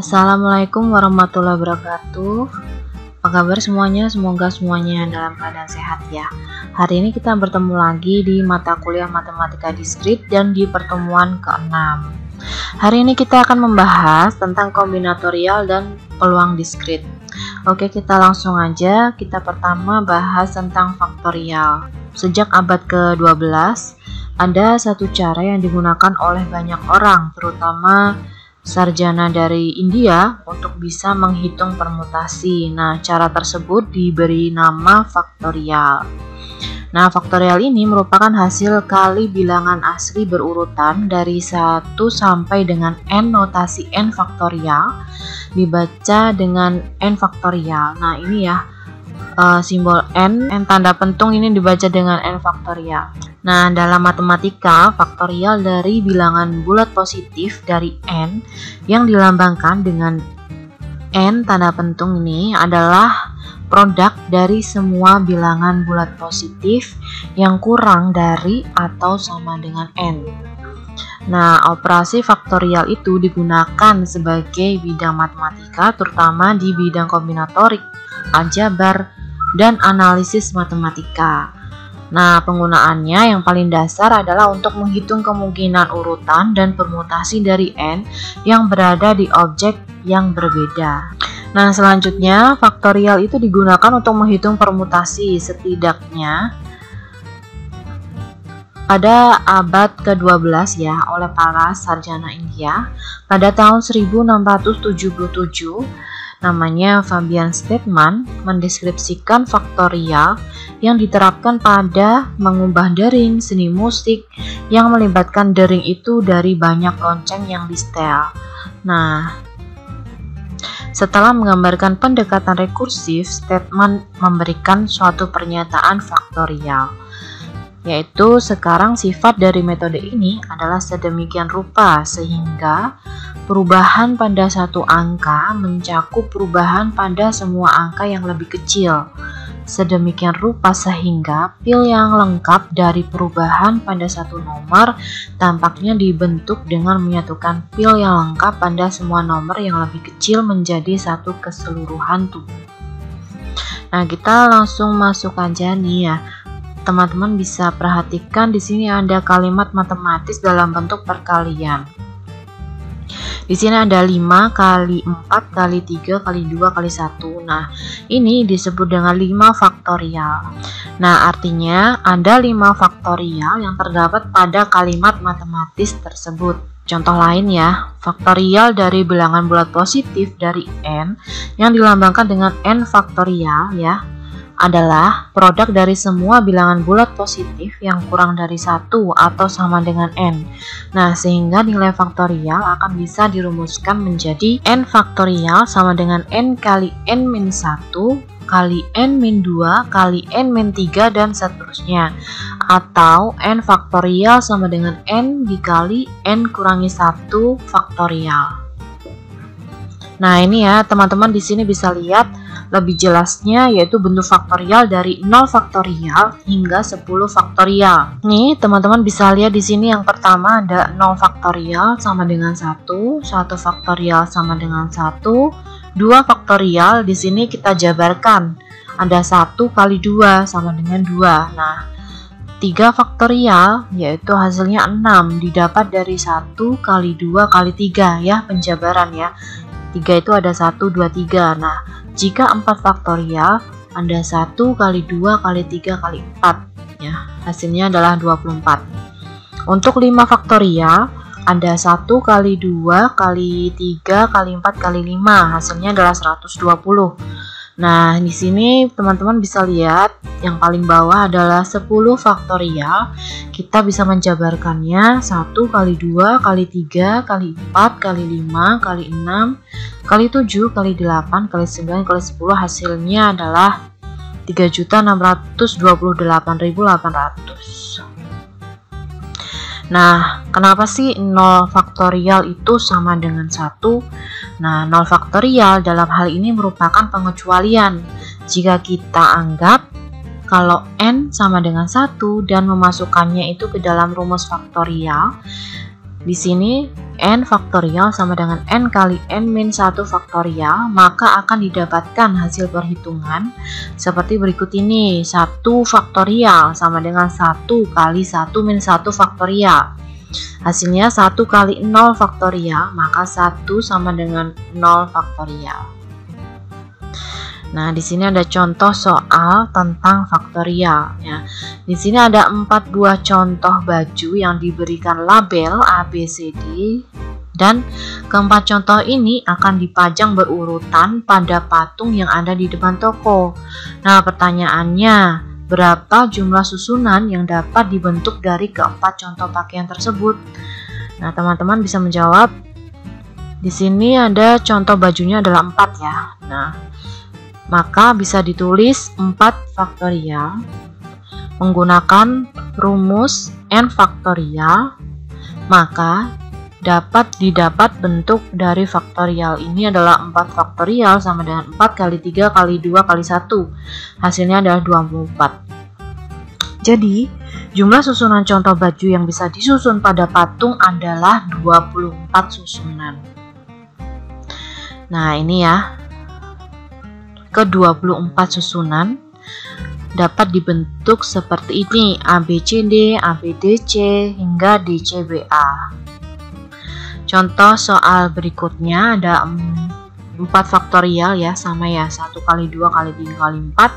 Assalamualaikum warahmatullahi wabarakatuh. Apa kabar semuanya? Semoga semuanya dalam keadaan sehat ya. Hari ini kita bertemu lagi di mata kuliah Matematika Diskrit dan di pertemuan ke-6. Hari ini kita akan membahas tentang kombinatorial dan peluang diskrit. Oke, kita langsung aja. Kita pertama bahas tentang faktorial. Sejak abad ke-12, ada satu cara yang digunakan oleh banyak orang, terutama sarjana dari India, untuk bisa menghitung permutasi. Nah, cara tersebut diberi nama faktorial. Nah, faktorial ini merupakan hasil kali bilangan asli berurutan dari 1 sampai dengan n, notasi n faktorial dibaca dengan n faktorial. Nah, ini ya simbol n tanda pentung ini dibaca dengan n faktorial. Nah, dalam matematika, faktorial dari bilangan bulat positif dari n yang dilambangkan dengan n tanda pentung ini adalah produk dari semua bilangan bulat positif yang kurang dari atau sama dengan n. Nah, operasi faktorial itu digunakan sebagai bidang matematika, terutama di bidang kombinatorik, aljabar, dan analisis matematika. Nah, penggunaannya yang paling dasar adalah untuk menghitung kemungkinan urutan dan permutasi dari n yang berada di objek yang berbeda. Nah, selanjutnya faktorial itu digunakan untuk menghitung permutasi setidaknya pada abad ke-12 ya oleh para sarjana India. Pada tahun 1677, namanya Fabian Stedman mendeskripsikan faktorial yang diterapkan pada mengubah dering seni musik yang melibatkan dering itu dari banyak lonceng yang disetel. Nah, setelah menggambarkan pendekatan rekursif, Stedman memberikan suatu pernyataan faktorial, yaitu sekarang sifat dari metode ini adalah sedemikian rupa sehingga perubahan pada satu angka mencakup perubahan pada semua angka yang lebih kecil. Sedemikian rupa sehingga pil yang lengkap dari perubahan pada satu nomor tampaknya dibentuk dengan menyatukan pil yang lengkap pada semua nomor yang lebih kecil menjadi satu keseluruhan tubuh. Nah, kita langsung masuk aja nih ya. Teman-teman bisa perhatikan di sini ada kalimat matematis dalam bentuk perkalian. Di sini ada 5 kali 4 kali 3 kali 2 kali 1. Nah, ini disebut dengan 5 faktorial. Nah, artinya ada 5 faktorial yang terdapat pada kalimat matematis tersebut. Contoh lain ya, faktorial dari bilangan bulat positif dari n yang dilambangkan dengan n faktorial ya, adalah produk dari semua bilangan bulat positif yang kurang dari 1 atau sama dengan n. Nah, sehingga nilai faktorial akan bisa dirumuskan menjadi n faktorial sama dengan n kali n-1 kali n-2 kali n-3 dan seterusnya. Atau n faktorial sama dengan n dikali n kurangi 1 faktorial. Nah, ini ya, teman-teman di sini bisa lihat lebih jelasnya, yaitu bentuk faktorial dari 0 faktorial hingga 10 faktorial. Nih, teman-teman bisa lihat di sini yang pertama ada 0 faktorial sama dengan 1, 1 faktorial sama dengan 1, 2 faktorial di sini kita jabarkan. Ada 1 kali 2 sama dengan 2. Nah, 3 faktorial yaitu hasilnya 6 didapat dari 1 kali 2 kali 3 ya, penjabaran ya. 3 itu ada 1, 2, 3. Nah, jika 4 faktorial, ada 1 kali 2 kali 3 kali 4 ya, hasilnya adalah 24. Untuk 5 faktorial, ada 1 kali 2 kali 3 kali 4 kali 5, hasilnya adalah 120. Nah, di sini teman-teman bisa lihat yang paling bawah adalah 10 faktorial. Kita bisa menjabarkannya 1 kali 2 kali 3 kali 4 kali 5 kali 6 kali 7 kali 8 kali 9 kali 10, hasilnya adalah 3.628.800. Nah, kenapa sih 0 faktorial itu sama dengan 1? Nah, 0 faktorial dalam hal ini merupakan pengecualian. Jika kita anggap kalau n sama dengan 1 dan memasukkannya itu ke dalam rumus faktorial, Di sini n faktorial sama dengan n kali n min 1 faktorial, maka akan didapatkan hasil perhitungan seperti berikut ini. 1 faktorial sama dengan 1 kali 1 min 1 faktorial. Hasilnya 1 kali 0 faktorial, maka 1 sama dengan 0 faktorial. Nah, di sini ada contoh soal tentang faktorial ya. Di sini ada 4 buah contoh baju yang diberikan label A, B, C, D, dan keempat contoh ini akan dipajang berurutan pada patung yang ada di depan toko. Nah, pertanyaannya, berapa jumlah susunan yang dapat dibentuk dari keempat contoh pakaian tersebut? Nah, teman-teman bisa menjawab. Di sini ada contoh bajunya adalah 4 ya. Nah, maka bisa ditulis 4 faktorial menggunakan rumus n faktorial, maka didapat bentuk dari faktorial ini adalah 4 faktorial sama dengan 4 kali 3 kali 2 kali 1. Hasilnya adalah 24. Jadi, jumlah susunan contoh baju yang bisa disusun pada patung adalah 24 susunan. Nah, ini ya. Ke-24 susunan dapat dibentuk seperti ini: ABCD, ABDC, hingga DCBA. Contoh soal berikutnya ada 4 faktorial ya, sama ya, 1 kali 2 kali 3 kali 4,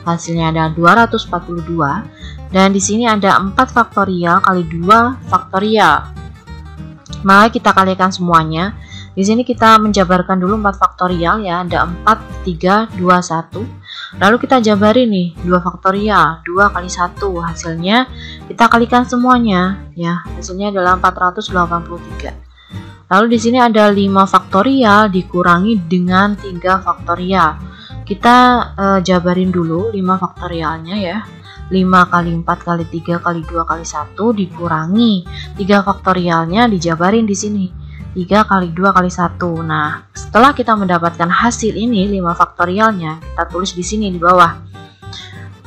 hasilnya ada 242. Dan di sini ada 4 faktorial kali 2 faktorial. Maka kita kalikan semuanya. Di sini kita menjabarkan dulu 4 faktorial ya, ada 4, 3, 2, 1. Lalu kita jabarin nih, 2 faktorial, 2 kali 1, hasilnya kita kalikan semuanya ya, hasilnya adalah 483. Lalu di sini ada 5 faktorial dikurangi dengan 3 faktorial. Kita jabarin dulu 5 faktorialnya ya. 5 kali 4 kali 3 kali 2 kali 1 dikurangi 3 faktorialnya dijabarin di sini. 3 kali 2 kali 1. Nah, setelah kita mendapatkan hasil ini 5 faktorialnya, kita tulis di sini di bawah.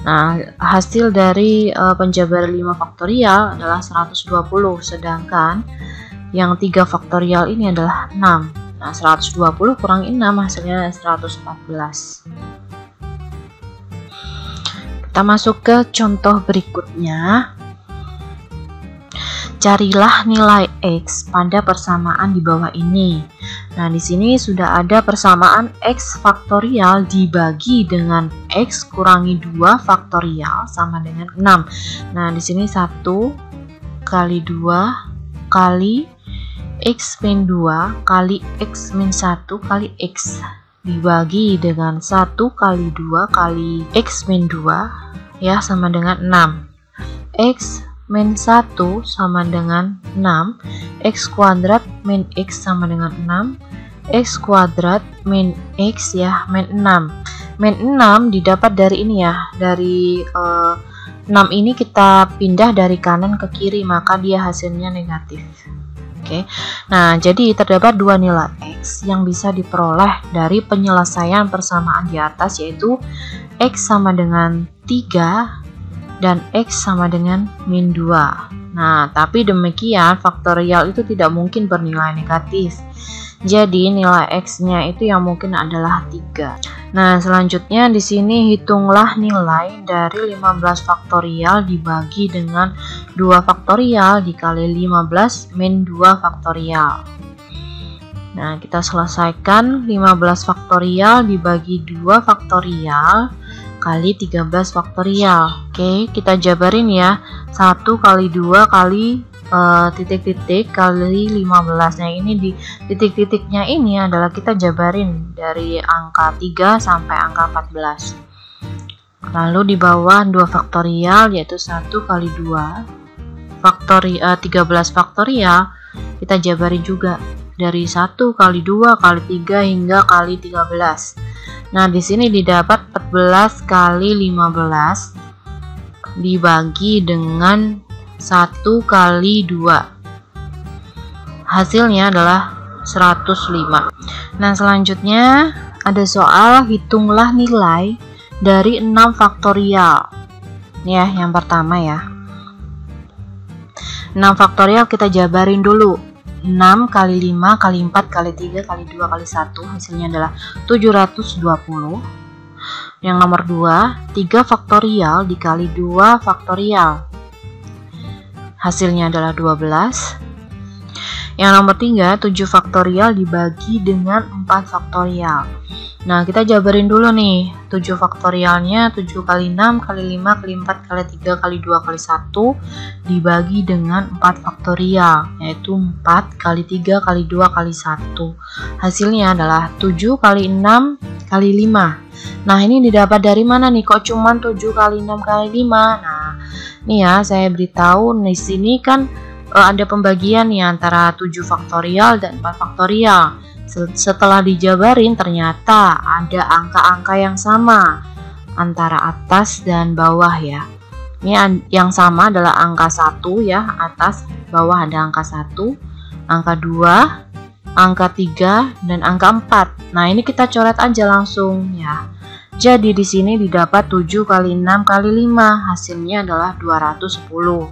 Nah, hasil dari penjabaran 5 faktorial adalah 120, sedangkan yang 3 faktorial ini adalah 6. Nah, 120 kurang 6 hasilnya 114. Kita masuk ke contoh berikutnya. Carilah nilai X pada persamaan di bawah ini. Nah, di sini sudah ada persamaan X faktorial dibagi dengan X kurangi 2 faktorial sama dengan 6. Nah, di sini 1 kali 2 kali X min 2 kali X min 1 kali X dibagi dengan 1 kali 2 kali X min 2 ya, sama dengan 6. X min 1 sama dengan 6, X kuadrat min X sama dengan 6, X kuadrat min X ya, min 6. Min 6 didapat dari ini ya, dari 6 ini kita pindah dari kanan ke kiri, maka dia hasilnya negatif. Oke. Nah, jadi terdapat 2 nilai X yang bisa diperoleh dari penyelesaian persamaan di atas, yaitu X sama dengan 3 dan X sama dengan min 2. Nah, tapi demikian faktorial itu tidak mungkin bernilai negatif. Jadi nilai X-nya itu yang mungkin adalah 3. Nah, selanjutnya di sini hitunglah nilai dari 15 faktorial dibagi dengan 2 faktorial dikali 15 min 2 faktorial. Nah, kita selesaikan 15 faktorial dibagi 2 faktorial kali 13 faktorial. Oke, kita jabarin ya. 1 kali 2 kali titik-titik kali 15. Nah, ini di titik-titiknya ini adalah kita jabarin dari angka 3 sampai angka 14. Lalu di bawah 2 faktorial yaitu 1 kali 2 13 faktorial, kita jabarin juga dari 1 kali 2 kali 3 hingga kali 13. Nah, di sini didapat 14 kali 15 dibagi dengan 1 kali 2. Hasilnya adalah 105. Nah, selanjutnya ada soal hitunglah nilai dari 6 faktorial. Ya, yang pertama ya. 6 faktorial kita jabarin dulu. 6 kali 5 kali 4 kali 3 kali 2 kali 1 hasilnya adalah 720. Yang nomor 2, 3 faktorial dikali 2 faktorial. Hasilnya adalah 12. Yang nomor 3, 7 faktorial dibagi dengan 4 faktorial. Nah, kita jabarin dulu nih. 7 faktorialnya 7 kali 6 kali 5 kali 4 kali 3 kali 2 kali 1 dibagi dengan 4 faktorial, yaitu 4 kali 3 kali 2 kali 1. Hasilnya adalah 7 kali 6 kali 5. Nah, ini didapat dari mana nih? Kok cuman 7 kali 6 kali 5? Nah, nih ya, saya beritahu di sini kan ada pembagian nih antara 7 faktorial dan 4 faktorial. Setelah dijabarin ternyata ada angka-angka yang sama antara atas dan bawah ya. Ini yang sama adalah angka 1 ya, atas bawah ada angka 1, angka 2, angka 3 dan angka 4. Nah, ini kita coret aja langsung ya. Jadi di sini didapat 7 kali 6 kali 5, hasilnya adalah 210.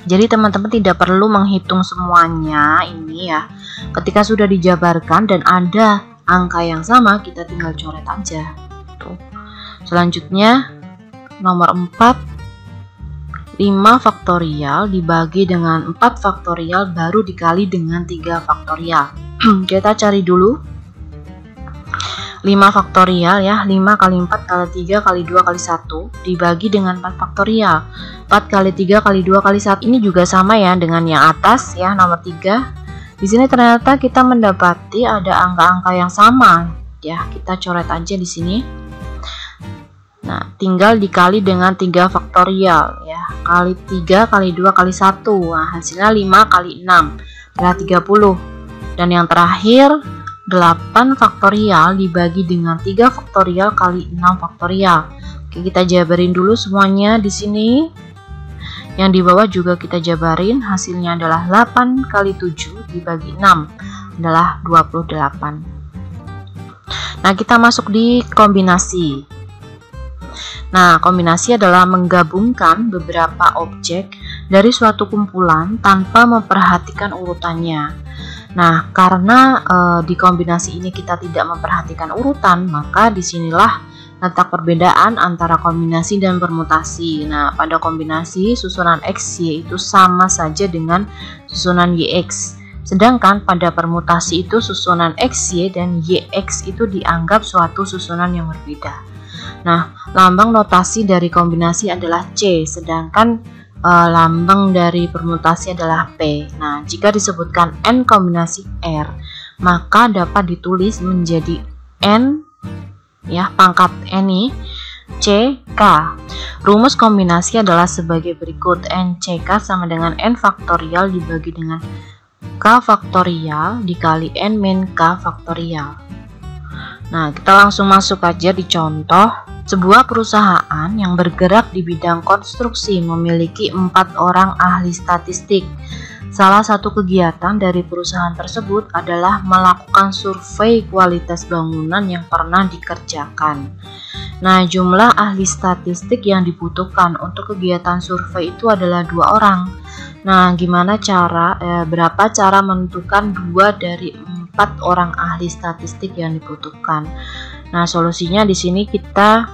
Jadi teman-teman tidak perlu menghitung semuanya ini ya. Ketika sudah dijabarkan dan ada angka yang sama, kita tinggal coret aja. Tuh. Selanjutnya nomor 4, 5 faktorial dibagi dengan 4 faktorial baru dikali dengan 3 faktorial. Kita cari dulu 5 faktorial ya, 5 kali 4 kali 3 kali 2 kali 1 dibagi dengan 4 faktorial. 4 kali 3 kali 2 kali 1 ini juga sama ya dengan yang atas ya, nomor 3. Di sini ternyata kita mendapati ada angka-angka yang sama ya, kita coret aja di sini. Nah, tinggal dikali dengan 3 faktorial ya, kali 3 kali 2 kali 1. Nah, hasilnya 5 kali 6 adalah 30. Dan yang terakhir 8 faktorial dibagi dengan 3 faktorial kali 6 faktorial. Oke, kita jabarin dulu semuanya di sini. Yang di bawah juga kita jabarin, hasilnya adalah 8 kali 7 dibagi 6 adalah 28. Nah, kita masuk di kombinasi. Nah, kombinasi adalah menggabungkan beberapa objek dari suatu kumpulan tanpa memperhatikan urutannya. Nah, karena di kombinasi ini kita tidak memperhatikan urutan, maka disinilah letak perbedaan antara kombinasi dan permutasi. Nah, pada kombinasi susunan X, Y itu sama saja dengan susunan YX. Sedangkan pada permutasi itu susunan X, Y, dan YX itu dianggap suatu susunan yang berbeda. Nah, lambang notasi dari kombinasi adalah C, sedangkan lambang dari permutasi adalah P. Nah, jika disebutkan N kombinasi R, maka dapat ditulis menjadi N ya, pangkat N ini CK. Rumus kombinasi adalah sebagai berikut. NCK sama dengan N faktorial dibagi dengan K faktorial dikali N min K faktorial. Nah, kita langsung masuk aja di contoh. Sebuah perusahaan yang bergerak di bidang konstruksi memiliki 4 orang ahli statistik. Salah satu kegiatan dari perusahaan tersebut adalah melakukan survei kualitas bangunan yang pernah dikerjakan. Nah, jumlah ahli statistik yang dibutuhkan untuk kegiatan survei itu adalah 2 orang. Nah, berapa cara menentukan 2 dari 4 orang ahli statistik yang dibutuhkan? Nah, solusinya di sini kita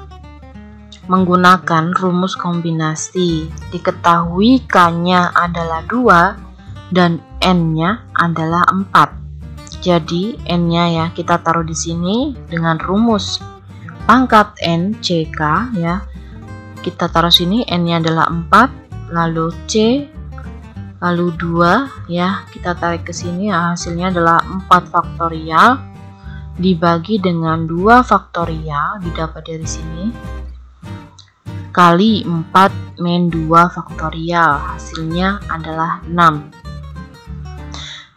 menggunakan rumus kombinasi. Diketahui K-nya adalah 2 dan N-nya adalah 4. Jadi N-nya ya kita taruh di sini dengan rumus pangkat N CK ya. Kita taruh sini, N-nya adalah 4, lalu C, lalu 2 ya. Kita tarik ke sini, hasilnya adalah 4 faktorial dibagi dengan 2 faktorial didapat dari sini kali 4 min 2 faktorial, hasilnya adalah 6.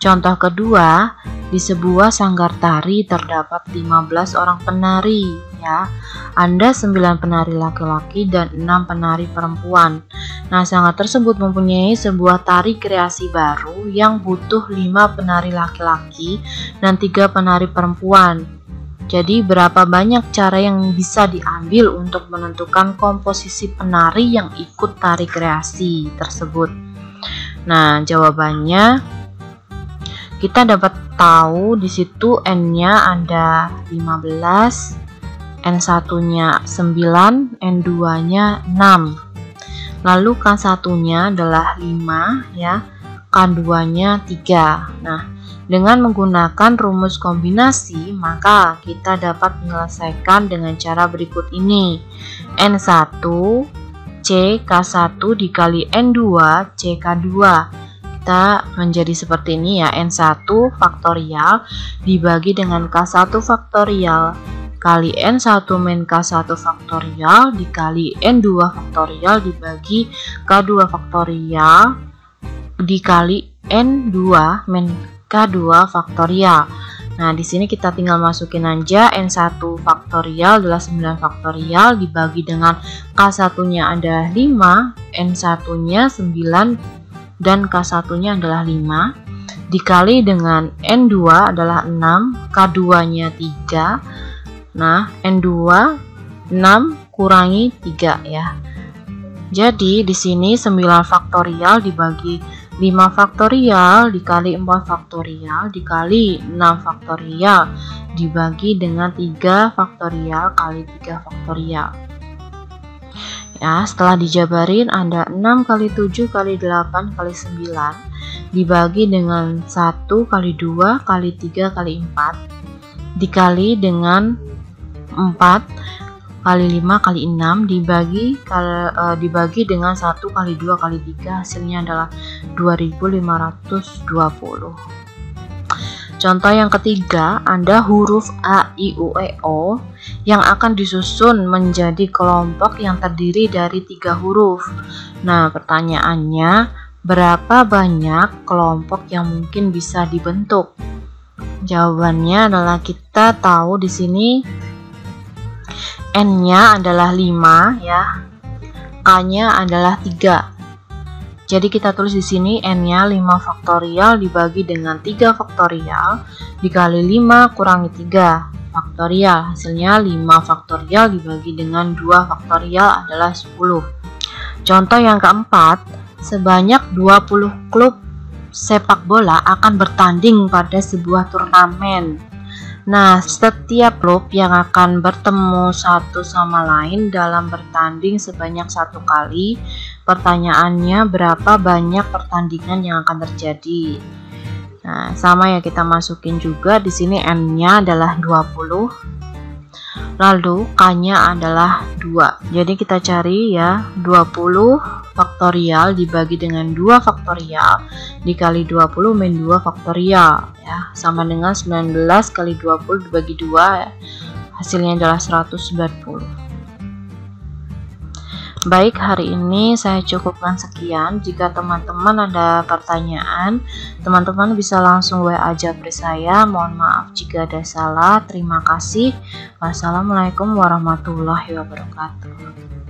Contoh kedua, di sebuah sanggar tari terdapat 15 orang penari ya. Ada 9 penari laki-laki dan 6 penari perempuan. Nah, sanggar tersebut mempunyai sebuah tari kreasi baru yang butuh 5 penari laki-laki dan 3 penari perempuan. Jadi, berapa banyak cara yang bisa diambil untuk menentukan komposisi penari yang ikut tari kreasi tersebut? Nah, jawabannya kita dapat tahu di situ N-nya ada 15, N1-nya 9, N2-nya 6. Lalu K1-nya adalah 5 ya, K2-nya 3. Nah, dengan menggunakan rumus kombinasi, maka kita dapat menyelesaikan dengan cara berikut ini. N1 C K1 dikali N2 C K2. Kita menjadi seperti ini ya, N1 faktorial dibagi dengan K1 faktorial kali N1 min K1 faktorial dikali N2 faktorial dibagi K2 faktorial dikali N2 min K2 faktorial. Nah, di sini kita tinggal masukin aja N1 faktorial adalah 9 faktorial dibagi dengan K1-nya ada 5, N1-nya 9 dan K1-nya adalah 5 dikali dengan N2 adalah 6, K2-nya 3. Nah, N2 6 kurangi 3 ya. Jadi di sini 9 faktorial dibagi 5 faktorial dikali 4 faktorial dikali 6 faktorial dibagi dengan 3 faktorial kali 3 faktorial. Ya, setelah dijabarin ada 6 kali 7 kali 8 kali 9 dibagi dengan 1 kali 2 kali 3 kali 4 dikali dengan 4 kali 5 kali 6 dibagi dengan 1 kali 2 kali 3, hasilnya adalah 2520. Contoh yang ketiga, ada huruf A, I, U, E, O yang akan disusun menjadi kelompok yang terdiri dari 3 huruf. Nah, pertanyaannya, berapa banyak kelompok yang mungkin bisa dibentuk? Jawabannya adalah kita tahu di sini N-nya adalah 5 ya, K-nya adalah 3. Jadi kita tulis di sini N-nya 5 faktorial dibagi dengan 3 faktorial dikali 5 kurangi 3 faktorial. Hasilnya 5 faktorial dibagi dengan 2 faktorial adalah 10. Contoh yang keempat, sebanyak 20 klub sepak bola akan bertanding pada sebuah turnamen. Nah, setiap klub yang akan bertemu satu sama lain dalam bertanding sebanyak 1 kali. Pertanyaannya, berapa banyak pertandingan yang akan terjadi? Nah, sama ya, kita masukin juga di sini N-nya adalah 20. Lalu K-nya adalah 2. Jadi kita cari ya, 20 faktorial dibagi dengan 2 faktorial dikali 20 min 2 faktorial ya, sama dengan 19 kali 20 dibagi 2 ya, hasilnya adalah 190. Baik, hari ini saya cukupkan sekian. Jika teman-teman ada pertanyaan, teman-teman bisa langsung WA Japri saya. Mohon maaf jika ada salah. Terima kasih. Wassalamualaikum warahmatullahi wabarakatuh.